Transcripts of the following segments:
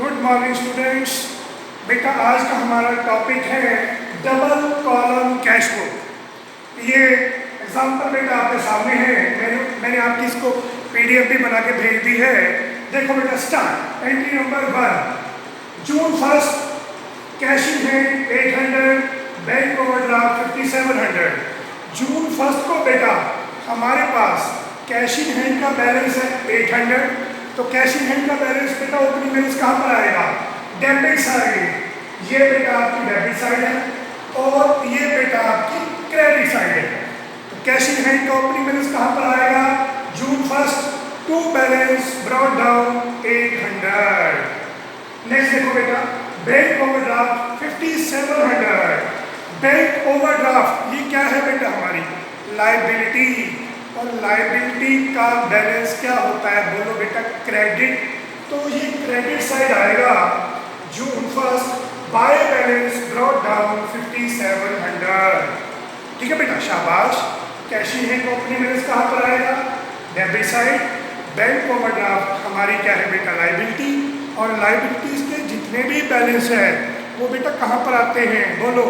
Good morning students. बेटा आज का हमारा टॉपिक है डबल कॉलम कैश बुक। ये एग्जाम्पल बेटा आपके सामने है। मैंने आपकी इसको पीडीएफ भी बना के भेज दी है। देखो बेटा, start entry number 1, June 1 cash in hand 800, bank overdraft 5700। जून 1 को बेटा हमारे पास कैश इन हैंड का बैलेंस है 800। तो कैश इन हैंड का बैलेंस बेटा ओपनिंग बैलेंस कहाँ पर आएगा? Debit side. ये बेटा आपकी डेबिट साइड है और ये बेटा आपकी क्रेडिट साइड है। तो कैश इन हैंड का ओपनिंग बैलेंस कहाँ पर आएगा? June 1 to balance brought down 800। Next देखो बेटा, बैंक ओवरड्राफ्ट 5700। बैंक ओवरड्राफ्ट ये क्या है बेटा? हमारी लायबिलिटी। और लायबिलिटी का बैलेंस क्या होता है? बोलो बेटा, क्रेडिट। तो ये क्रेडिट साइड आएगा June 1 by balance brought down 5700। ठीक है बेटा, शाबाश। Cash in hand opening balance कहाँ पर आएगा? Debit side. बैंक ओवरड्राफ्ट हमारी क्या है बेटा? लायबिलिटी। और लायबिलिटीज के जितने भी बैलेंस है वो बेटा कहाँ पर आते हैं? बोलो,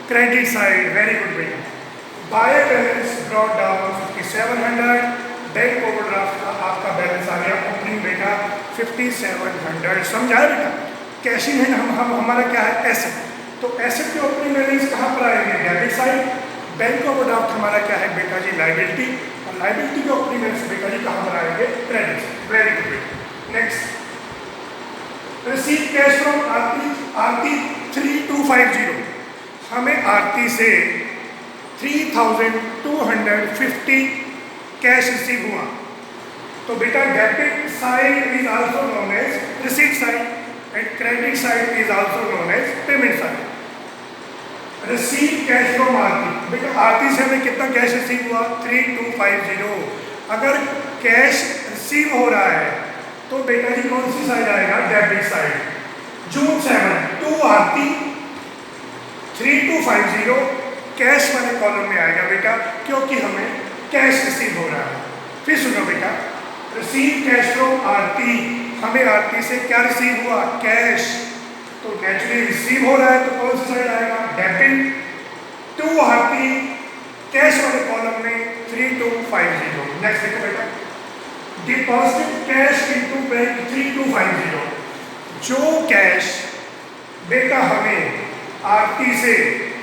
क्रेडिट साइड। वेरी गुड बेटा। By balance brought down 5700। Bank overdraft का आपका बैलेंस आ गया ओपनिंग बेटा 5700। समझाया बेटा? कैश इन हैंड हमारा क्या है? एसेट। तो एसेट के ओपनिंग बैलेंस कहाँ पर आएंगे? Debit side. बैंक ओवरड्राफ्ट हमारा क्या है बेटा जी? लायबिलिटी। और लायबिलिटी के ओपनिंग बैलेंस बेटा जी कहाँ पर आएंगे? क्रेडिट। वेरी गुड बेटा। नेक्स्ट, रिसीव कैश फ्रॉम आरती 3250। हमें आरती से 3250 कैश रिसीव हुआ। तो बेटा debit side is also known as receipt side and credit side is also known as payment side. Receive cash from Aarti. बेटा आरती से हमें कितना कैश रिसीव हुआ? 3250। अगर कैश रिसीव हो रहा है तो बेटा जी कौन सी साइड आएगा? Debit side. June 7 to Aarti 3250 cash वाले कॉलम में आएगा बेटा, क्योंकि हमें कैश रिसीव हो रहा है। फिर सुनो बेटा, रिसीव कैश फ्रॉम आरती। हमें आरती से क्या रिसीव हुआ? कैश। तो नेचुरली रिसीव हो रहा है तो कौन सी साइड आएगा? डेबिट। टू आरती कैश वाले कॉलम में 3250। नेक्स्ट देखो बेटा, डिपॉजिट कैश इनटू बैंक 3250। जो कैश बेटा हमें आरती से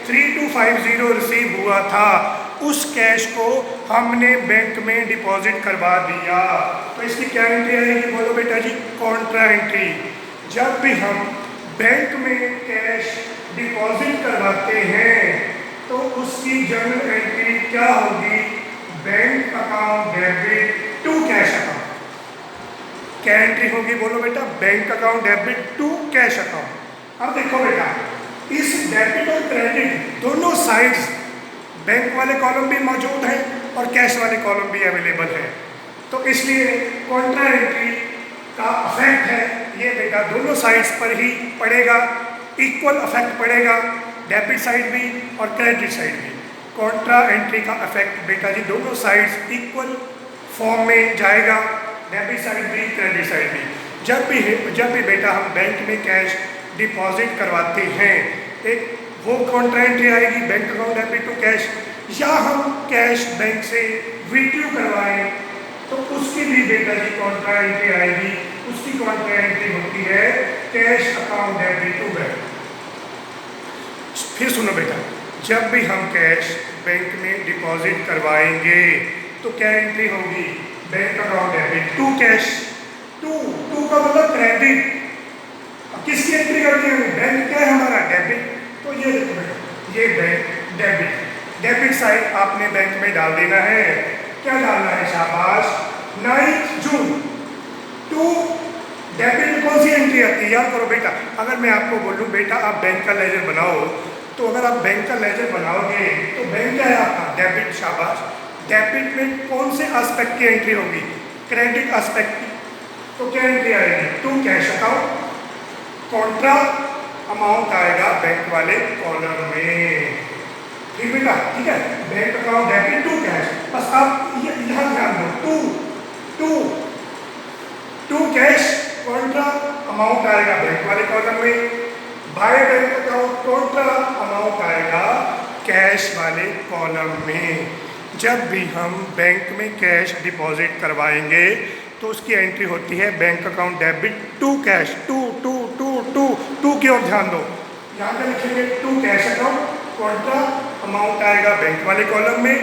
3250 रिसीव हुआ था उस कैश को हमने बैंक में डिपॉजिट करवा दिया। तो इसकी क्या एंट्री आएगी? बोलो बेटा जी, कॉन्ट्रा एंट्री। जब भी हम बैंक में कैश डिपॉजिट करवाते हैं तो उसकी जर्नल एंट्री क्या होगी? Bank account debit to cash account. क्या एंट्री होगी? बोलो बेटा, bank account debit to cash account. अब देखो बेटा, इस डेबिट और क्रेडिट दोनों साइड्स, बैंक वाले कॉलम भी मौजूद हैं और कैश वाले कॉलम भी अवेलेबल है। तो इसलिए कॉन्ट्रा एंट्री का अफेक्ट है ये बेटा दोनों साइड्स पर ही पड़ेगा। इक्वल अफेक्ट पड़ेगा, डेबिट साइड भी और क्रेडिट साइड भी। कॉन्ट्रा एंट्री का अफेक्ट बेटा जी दोनों साइड्स इक्वल फॉर्म में जाएगा, डेबिट साइड भी क्रेडिट साइड भी। जब भी बेटा हम बैंक में कैश डिपॉजिट करवाते हैं, एक वो कॉन्ट्रा एंट्री आएगी bank account debit to cash, या हम कैश बैंक से विड्रॉ करवाएं तो उसकी भी बेटा जी कॉन्ट्रा एंट्री आएगी। उसकी कॉन्ट्रा एंट्री होती है cash account debit to bank. फिर सुनो बेटा, जब भी हम कैश बैंक में डिपॉजिट करवाएंगे तो क्या एंट्री होगी? Bank account debit to cash. To का मतलब क्रेडिट। किसकी एंट्री करनी है? बैंक क्या है हमारा? डेबिट। तो ये देखो बेटा, ये बैंक डेबिट। डेबिट साइड आपने बैंक में डाल देना है। क्या डालना है? शाबाश। 9 जून टू डेबिट में कौन सी एंट्री आती है? याद करो बेटा, अगर मैं आपको बोलूँ बेटा आप बैंक का लेजर बनाओ, तो अगर आप बैंक का लेजर बनाओगे तो बैंक क्या है आपका? डेबिट। शाबाश। डेबिट में कौन से एस्पेक्ट की एंट्री होगी? क्रेडिट एस्पेक्ट की। तो क्या एंट्री आएगी? To cash account. Contra amount आएगा बैंक वाले कॉलम में। ठीक बेटा, ठीक है। Bank account debit to cash. बस आप यहाँ ध्यान दो, टू कैश कॉन्ट्रा अमाउंट आएगा बैंक वाले कॉलम में, by bank account contra amount आएगा कैश वाले कॉलम में। जब भी हम बैंक में कैश डिपॉजिट करवाएंगे तो उसकी एंट्री होती है bank account debit to cash, to to to to to की ओर ध्यान दो, यहाँ पे लिखेंगे to cash account contra amount आएगा बैंक वाले कॉलम में,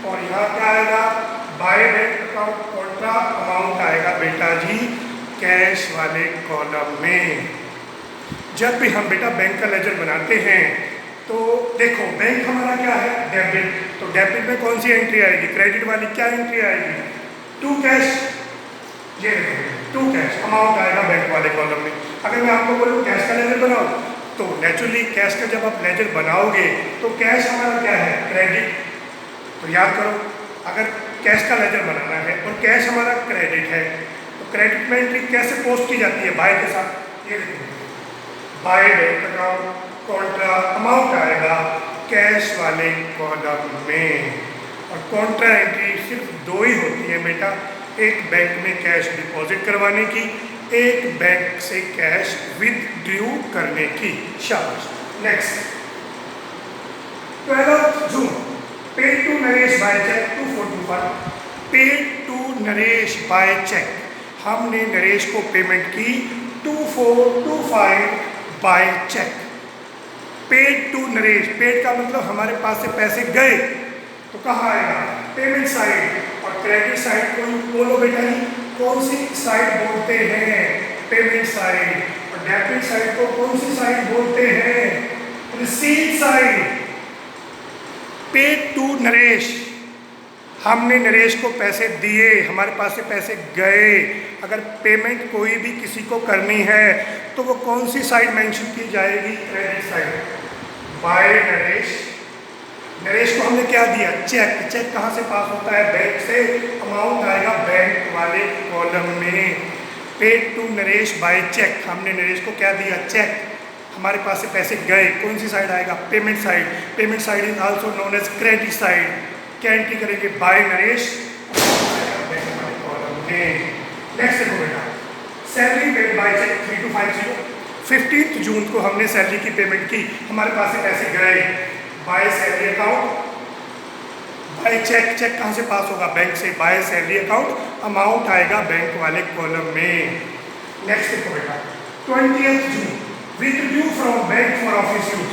और यहाँ क्या आएगा by bank account contra amount आएगा बेटा जी कैश वाले कॉलम में। जब भी हम बेटा बैंक का लेजर बनाते हैं तो देखो बैंक हमारा क्या है डेबिट, तो डेबिट में कौन सी एंट्री आएगी, क्रेडिट वाली क्या एंट्री आएगी, टू कैश, ये टू कैश अमाउंट आएगा बैंक वाले कॉलम में। अगर मैं आपको बोलूँ कैश का लेजर बनाओ तो नेचुरली कैश का जब आप लेजर बनाओगे तो कैश हमारा क्या है क्रेडिट, तो याद करो अगर कैश का लेजर बनाना है और कैश हमारा क्रेडिट है तो क्रेडिट में एंट्री कैसे पोस्ट की जाती है, बाय के साथ, ये देखो bye bank account contra amount आएगा कैश वाले कॉलम में। और कॉन्ट्रा एंट्री सिर्फ दो ही होती है बेटा, एक बैंक में कैश डिपॉजिट करवाने की, एक बैंक से कैश विथड्रू करने की। शाबाश। Next 12 June paid to Naresh by cheque 2425, paid to Naresh by cheque, हमने नरेश को पेमेंट की 2425 by cheque. Paid to Naresh, paid का मतलब हमारे पास से पैसे गए, तो कहाँ आएगा पेमेंट साइड, और क्रेडिट साइड को बोलो बेटा जी कौन सी साइड बोलते हैं, पेमेंट साइड, और डेबिट साइड को कौन सी साइड बोलते हैं, receipt side. Paid to Naresh, हमने नरेश को पैसे दिए, हमारे पास से पैसे गए। अगर पेमेंट कोई भी किसी को करनी है तो वो कौन सी साइड मेंशन की जाएगी, credit side. By Naresh, Naresh को हमने क्या दिया चेक, चेक कहाँ से पास होता है बैंक से, अमाउंट आएगा बैंक वाले कॉलम में। Paid to Naresh by cheque, हमने नरेश को क्या दिया चेक, हमारे पास से पैसे गए, कौन सी साइड आएगा payment side. Payment side is also known as credit side. क्या एंट्री करेंगे बाय नरेश बैंक वाले कॉलम में। नेक्स्ट देखो बेटा salary paid by cheque 3250, 15 June को हमने सैलरी की पेमेंट की, हमारे पास से पैसे गए, by salary account, by cheque, cheque कहाँ से पास होगा बैंक से, बाय सैलरी अकाउंट, अमाउंट आएगा बैंक वाले कॉलम में। नेक्स्ट देखो बेटा 20 June withdrew from bank for office use,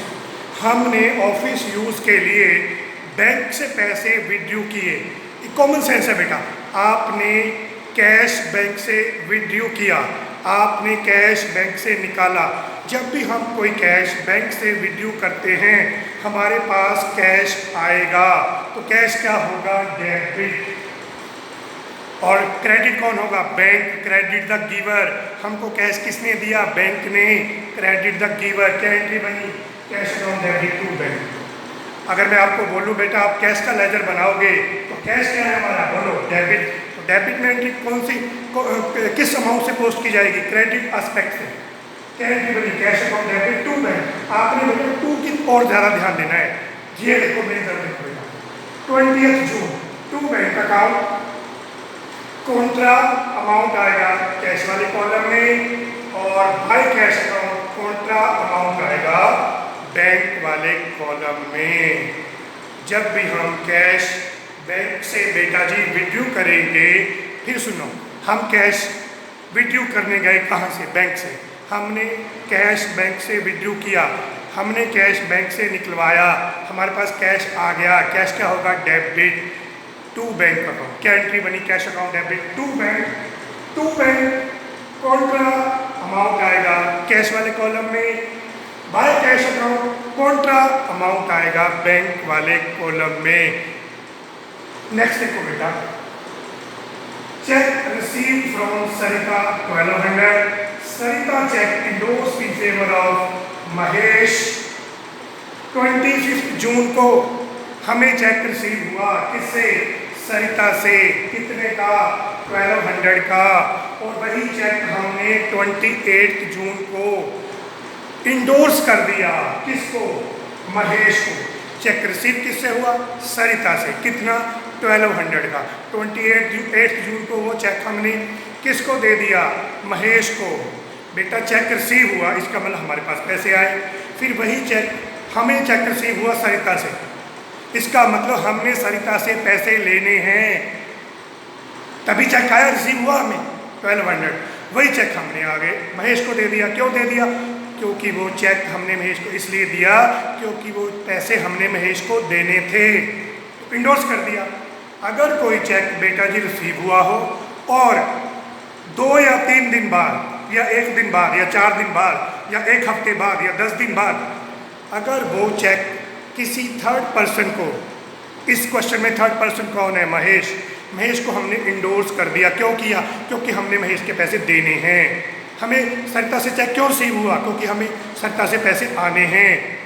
हमने ऑफिस यूज के लिए बैंक से पैसे विथड्रू किए। कॉमन सेंस है बेटा, आपने कैश बैंक से विथड्रू किया, आपने कैश बैंक से निकाला। जब भी हम कोई कैश बैंक से विथड्रू करते हैं हमारे पास कैश आएगा, तो कैश क्या होगा डेबिट, और क्रेडिट कौन होगा बैंक, क्रेडिट द गिवर, हमको कैश किसने दिया बैंक ने, क्रेडिट द गिवर। क्या एंट्री बनी cash account debit to bank. अगर मैं आपको बोलूँ बेटा आप कैश का लेजर बनाओगे तो कैश क्या है हमारा, बोलो डेबिट, तो डेबिट में एंट्री कौन सी किस अमाउंट से पोस्ट की जाएगी, क्रेडिट एस्पेक्ट से। क्या एंट्री बनी cash account debit to bank. आपने बेटा टू की और ज़्यादा ध्यान देना है, ये देखो मेरी तरफ देखो बेटा 20 June to bank account contra amount आएगा कैश वाले कॉलम में, और by cash account contra amount आएगा बैंक वाले कॉलम में। जब भी हम कैश बैंक से बेटा जी विथड्रू करेंगे, फिर सुनो, हम कैश विथड्रू करने गए कहाँ से, बैंक से, हमने कैश बैंक से विथड्रू किया, हमने कैश बैंक से निकलवाया, हमारे पास कैश आ गया, कैश क्या होगा डेबिट टू बैंक अकाउंट। क्या एंट्री बनी cash account debit to bank contra amount आएगा कैश वाले कॉलम में, by cash account contra amount आएगा बैंक वाले कॉलम में। नेक्स्ट देखो बेटा cheque receive from Sarita 1200, Sarita cheque endorse in favour of Mahesh. 25 June को हमें चेक रिसीव हुआ, किससे, सरिता से, कितने का 1200 का, और वही चेक हमने 28 जून को इंडोर्स कर दिया, किसको, महेश को। चेक रिसीव किससे हुआ, सरिता से, कितना 1200 का। 28 जून को वो चेक हमने किसको दे दिया, महेश को। बेटा चेक रिसीव हुआ, इसका मतलब हमारे पास पैसे आए। फिर वही चेक हमें चेक रिसीव हुआ सरिता से, इसका मतलब हमने सरिता से पैसे लेने हैं, तभी चेक आया, रिसीव हुआ हमें 1200। वही चेक हमने आगे महेश को दे दिया। क्यों दे दिया? क्योंकि वो चेक हमने महेश को इसलिए दिया क्योंकि वो पैसे हमने महेश को देने थे, तो इंडोर्स कर दिया। अगर कोई चेक बेटा जी रिसीव हुआ हो और 2 या 3 दिन बाद या 1 दिन बाद या 4 दिन बाद या 1 हफ्ते बाद या 10 दिन बाद अगर वो चेक किसी थर्ड पर्सन को, इस क्वेश्चन में थर्ड पर्सन कौन है? महेश। महेश को हमने इंडोर्स कर दिया। क्यों किया? क्योंकि हमने महेश के पैसे देने हैं। हमें सरिता से चेक क्यों रिसीव हुआ? क्योंकि हमें सरिता से पैसे आने हैं।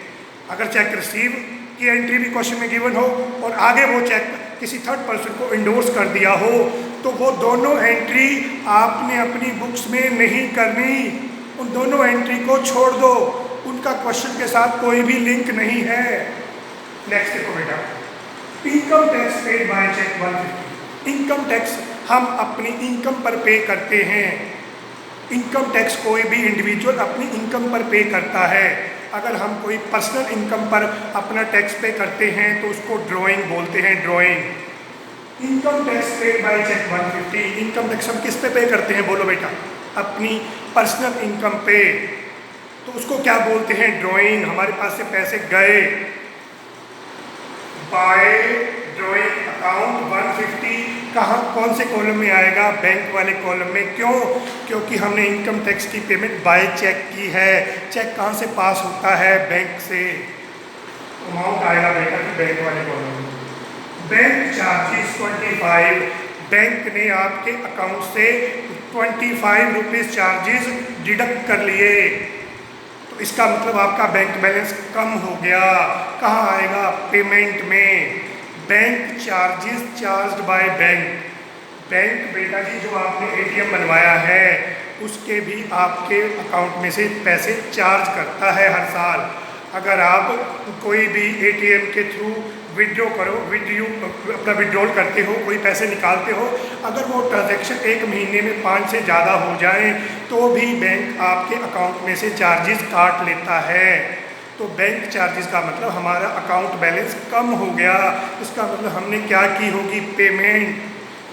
अगर चेक रिसीव की एंट्री भी क्वेश्चन में गिवन हो और आगे वो चेक किसी थर्ड पर्सन को इंडोर्स कर दिया हो, तो वो दोनों एंट्री आपने अपनी बुक्स में नहीं करनी। उन दोनों एंट्री को छोड़ दो, उनका क्वेश्चन के साथ कोई भी लिंक नहीं है। नेक्स्ट देखो बेटा, income tax paid by cheque 150। Income tax हम अपनी इनकम पर पे करते हैं। इनकम टैक्स कोई भी इंडिविजुअल अपनी इनकम पर पे करता है। अगर हम कोई पर्सनल इनकम पर अपना टैक्स पे करते हैं तो उसको ड्राइंग बोलते हैं, drawing. Income tax paid by cheque 150। Income tax हम किस पे पे करते हैं? बोलो बेटा, अपनी पर्सनल इनकम पे, तो उसको क्या बोलते हैं? ड्राइंग। हमारे पास से पैसे गए, बाय ड्राइंग अकाउंट 150 कहाँ, कौन से कॉलम में आएगा? बैंक वाले कॉलम में। क्यों? क्योंकि हमने इनकम टैक्स की पेमेंट बाय चेक की है। चेक कहाँ से पास होता है? बैंक से। अमाउंट आएगा बेटा कि बैंक वाले कॉलम में। Bank charges 25। बैंक ने आपके अकाउंट से 25 रुपीज़ चार्जेस डिडक्ट कर लिए, तो इसका मतलब आपका बैंक बैलेंस कम हो गया। कहाँ आएगा? पेमेंट में। Bank charges charged by bank. Bank बेटा जी जो आपने एटीएम बनवाया है उसके भी आपके अकाउंट में से पैसे चार्ज करता है हर साल। अगर आप कोई भी एटीएम के थ्रू विड्रॉ अपना विड्रॉल करते हो, कोई पैसे निकालते हो, अगर वो ट्रांजैक्शन 1 महीने में 5 से ज़्यादा हो जाए तो भी बैंक आपके अकाउंट में से चार्जेस काट लेता है। तो बैंक चार्जेस का मतलब हमारा अकाउंट बैलेंस कम हो गया। इसका मतलब हमने क्या की होगी? पेमेंट।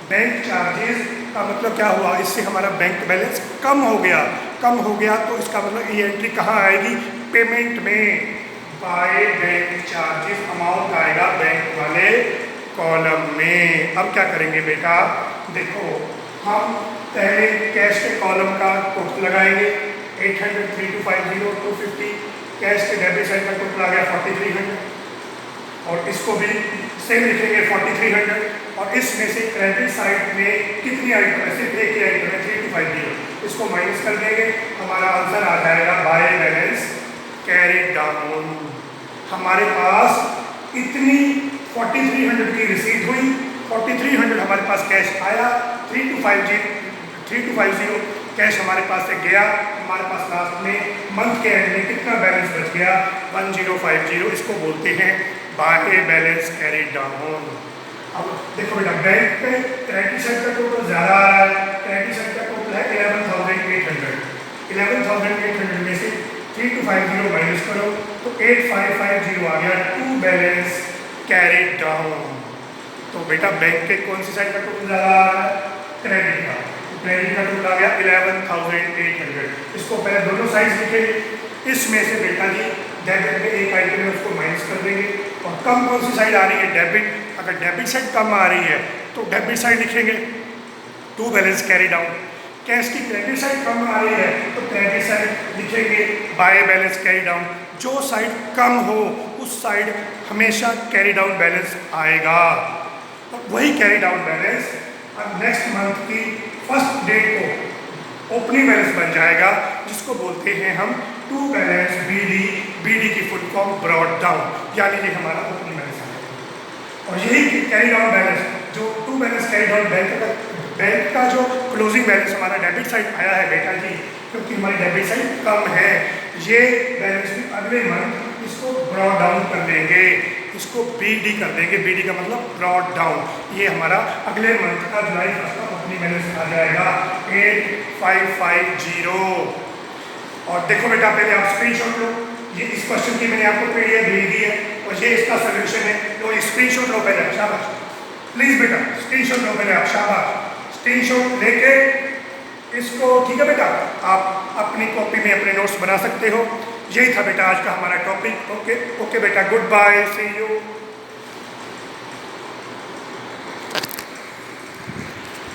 बैंक चार्जेस का मतलब क्या हुआ? इससे हमारा बैंक बैलेंस कम हो गया। कम हो गया तो इसका मतलब ये एंट्री कहाँ आएगी? पेमेंट में। बाय बैंक चार्जेस अमाउंट आएगा बैंक वाले कॉलम में। अब क्या करेंगे बेटा? देखो, हम पहले कैश के कॉलम का टोटल लगाएंगे 800, 3250, 250। कैश के डेबिट साइड का टोटल आ गया 4300 और इसको भी सेम लिखेंगे 4300। और इसमें से क्रेडिट साइड में कितनी आइटम है? सिर्फ एक ही आइटम है 3250। इसको माइनस कर देंगे, हमारा आंसर आ जाएगा बाय बैलेंस कैरी डाउन। हमारे पास इतनी 4300 की रिसीट हुई, 4300 हमारे पास कैश आया, 3250 कैश हमारे पास से गया। हमारे पास लास्ट में मंथ के एंड में कितना बैलेंस बच गया? 1050। इसको बोलते हैं बाय बैलेंस कैरी डाउन। अब देखो बेटा, बैंक पे क्रेडिट साइड का टोटल ज़्यादा आ रहा है। क्रेडिट साइड का टोटल है 11,800। 11,800 में से 3250 माइनस करो तो 8550 आ गया, टू बैलेंस कैरी डाउन। तो बेटा बैंक के कौन सी साइड का टोटल ज़्यादा आ रहा है? क्रेडिट का। क्रेडिट का टोटल आ गया 11,800। इसको पहले दोनों साइड्स लिखेंगे। इसमें से बेटा जी डेबिट में एक आइटम है उसको माइनस कर देंगे। और कम कौन सी साइड आ रही है? डेबिट। अगर डेबिट साइड कम आ रही है तो डेबिट साइड लिखेंगे to balance carry down. Cash की क्रेडिट साइड कम आ रही है तो क्रेडिट साइड लिखेंगे बाय बैलेंस कैरी डाउन। जो साइड कम हो उस साइड हमेशा कैरी डाउन बैलेंस आएगा। तो वही कैरी डाउन बैलेंस अब नेक्स्ट मंथ की फर्स्ट डेट को ओपनिंग बैलेंस बन जाएगा, जिसको बोलते हैं हम टू बैलेंस बीडी। बीडी की फुल फॉर्म ब्रॉट डाउन, यानी कि हमारा ओपनिंग बैलेंस आएगा। और यही कैरी डाउन बैलेंस जो to balance carry down bank का जो क्लोजिंग बैलेंस हमारा डेबिट साइड आया है बेटा जी, क्योंकि हमारी डेबिट साइड कम है, ये बैलेंस भी अगले मंथ इसको ब्रॉट डाउन कर देंगे, इसको बीडी कर देंगे। बीडी का मतलब ब्रॉट डाउन। ये हमारा अगले मंथ का जुलाई फर्स्ट का ओपनिंग बैलेंस आ जाएगा 8550। अब देखो बेटा, पहले आप स्क्रीनशॉट लो, ये इस क्वेश्चन की मैंने आपको पीडीएफ भेज दी है और ये इसका सोल्यूशन है। तो स्क्रीनशॉट लो पहले, शाबाश, प्लीज बेटा स्क्रीनशॉट लो पहले आप, शाबाश। स्क्रीनशॉट लेके इसको, ठीक है बेटा, आप अपनी कॉपी में अपने नोट्स बना सकते हो। यही था बेटा आज का हमारा टॉपिक। ओके ओके बेटा, गुड बाय, सी यू।